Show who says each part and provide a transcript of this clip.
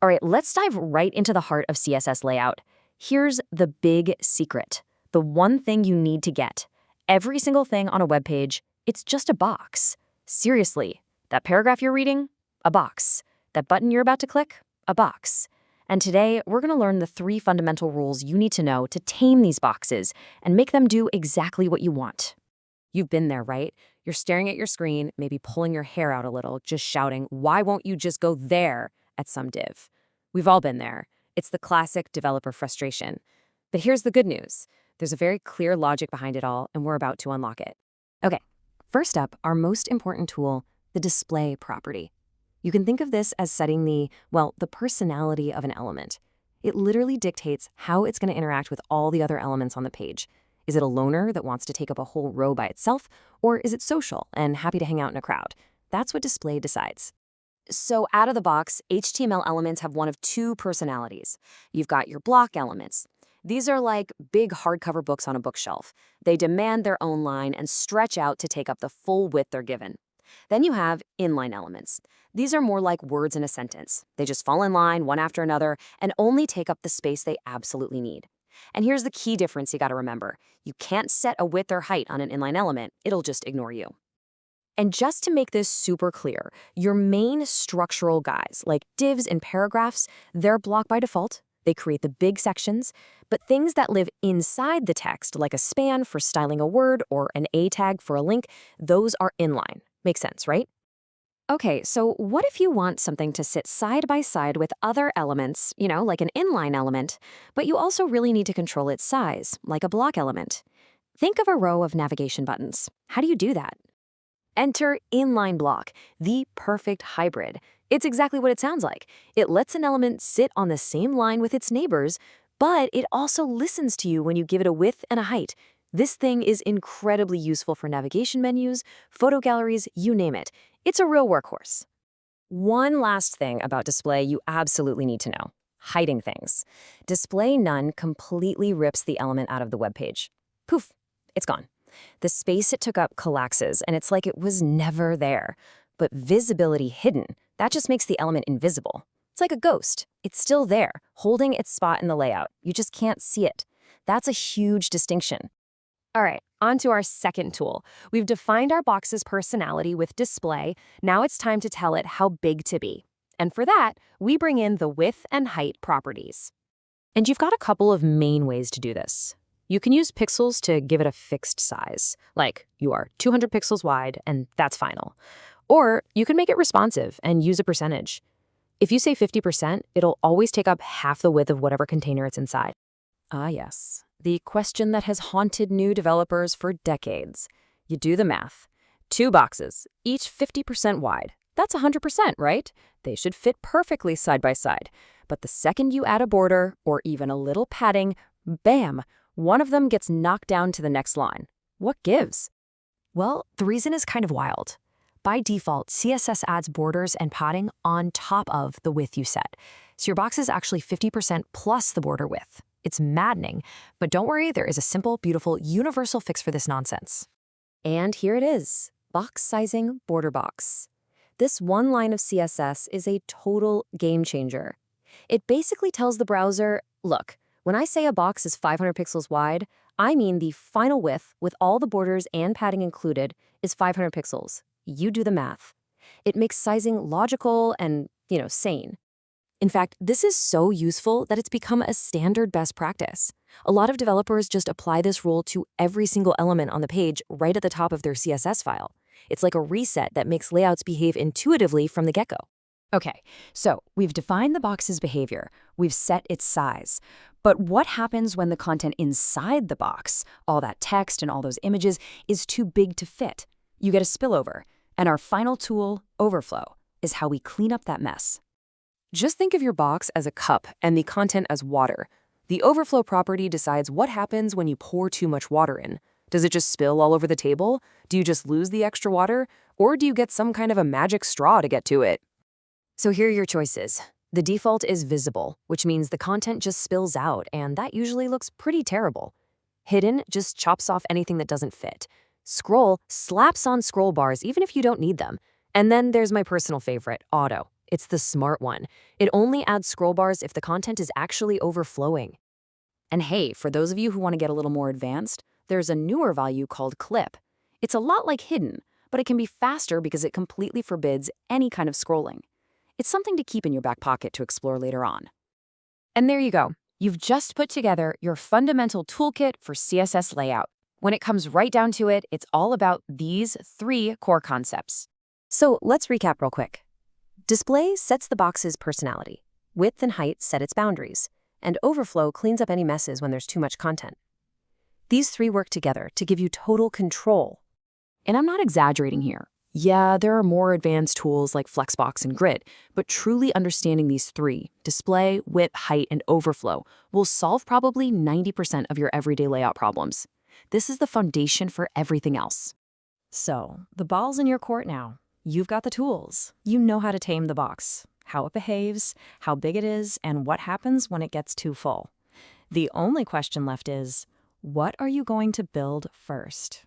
Speaker 1: All right, let's dive right into the heart of CSS layout. Here's the big secret, the one thing you need to get. Every single thing on a web page, it's just a box. Seriously, that paragraph you're reading? A box. That button you're about to click? A box. And today, we're going to learn the 3 fundamental rules you need to know to tame these boxes and make them do exactly what you want. You've been there, right? You're staring at your screen, maybe pulling your hair out a little, just shouting, "Why won't you just go there?" at some div. We've all been there. It's the classic developer frustration. But here's the good news. There's a very clear logic behind it all, and we're about to unlock it. Okay, first up, our most important tool, the display property. You can think of this as setting the personality of an element. It literally dictates how it's going to interact with all the other elements on the page. Is it a loner that wants to take up a whole row by itself, or is it social and happy to hang out in a crowd? That's what display decides. So out of the box, HTML elements have one of 2 personalities. You've got your block elements. These are like big hardcover books on a bookshelf. They demand their own line and stretch out to take up the full width they're given. Then you have inline elements. These are more like words in a sentence. They just fall in line one after another and only take up the space they absolutely need. And here's the key difference you got to remember. You can't set a width or height on an inline element. It'll just ignore you. And just to make this super clear, your main structural guys, like divs and paragraphs, they're blocked by default. They create the big sections. But things that live inside the text, like a span for styling a word or an A tag for a link, those are inline. Makes sense, right? Okay, so what if you want something to sit side by side with other elements, like an inline element, but you also really need to control its size, like a block element? Think of a row of navigation buttons. How do you do that? Enter inline block, the perfect hybrid. It's exactly what it sounds like. It lets an element sit on the same line with its neighbors, but it also listens to you when you give it a width and a height. This thing is incredibly useful for navigation menus, photo galleries, you name it. It's a real workhorse. One last thing about display you absolutely need to know: hiding things. Display none completely rips the element out of the web page. Poof, it's gone. The space it took up collapses, and it's like it was never there. But visibility hidden, that just makes the element invisible. It's like a ghost. It's still there, holding its spot in the layout. You just can't see it. That's a huge distinction. All right, on to our second tool. We've defined our box's personality with display. Now it's time to tell it how big to be. And for that, we bring in the width and height properties. And you've got a couple of main ways to do this. You can use pixels to give it a fixed size, like you are 200 pixels wide, and that's final. Or you can make it responsive and use a percentage. If you say 50%, it'll always take up half the width of whatever container it's inside. Ah, yes. The question that has haunted new developers for decades. You do the math. 2 boxes, each 50% wide. That's 100%, right? They should fit perfectly side by side. But the second you add a border, or even a little padding, bam, one of them gets knocked down to the next line. What gives? Well, the reason is kind of wild. By default, CSS adds borders and padding on top of the width you set. So your box is actually 50% plus the border width. It's maddening, but don't worry, there is a simple, beautiful, universal fix for this nonsense. And here it is, box sizing border box. This one line of CSS is a total game changer. It basically tells the browser, look, when I say a box is 500 pixels wide, I mean the final width with all the borders and padding included is 500 pixels. You do the math. It makes sizing logical and, sane. In fact, this is so useful that it's become a standard best practice. A lot of developers just apply this rule to every single element on the page right at the top of their CSS file. It's like a reset that makes layouts behave intuitively from the get-go. Okay, so we've defined the box's behavior. We've set its size. But what happens when the content inside the box, all that text and all those images, is too big to fit? You get a spillover. And our final tool, overflow, is how we clean up that mess. Just think of your box as a cup and the content as water. The overflow property decides what happens when you pour too much water in. Does it just spill all over the table? Do you just lose the extra water? Or do you get some kind of a magic straw to get to it? So here are your choices. The default is visible, which means the content just spills out, and that usually looks pretty terrible. Hidden just chops off anything that doesn't fit. Scroll slaps on scroll bars even if you don't need them. And then there's my personal favorite, auto. It's the smart one. It only adds scroll bars if the content is actually overflowing. And hey, for those of you who want to get a little more advanced, there's a newer value called clip. It's a lot like hidden, but it can be faster because it completely forbids any kind of scrolling. It's something to keep in your back pocket to explore later on. And there you go. You've just put together your fundamental toolkit for CSS layout. When it comes right down to it, it's all about these 3 core concepts. So let's recap real quick. Display sets the box's personality. Width and height set its boundaries. And overflow cleans up any messes when there's too much content. These 3 work together to give you total control. And I'm not exaggerating here. Yeah, there are more advanced tools like Flexbox and Grid, but truly understanding these 3, display, width, height, and overflow, will solve probably 90% of your everyday layout problems. This is the foundation for everything else. So, the ball's in your court now. You've got the tools. You know how to tame the box, how it behaves, how big it is, and what happens when it gets too full. The only question left is, what are you going to build first?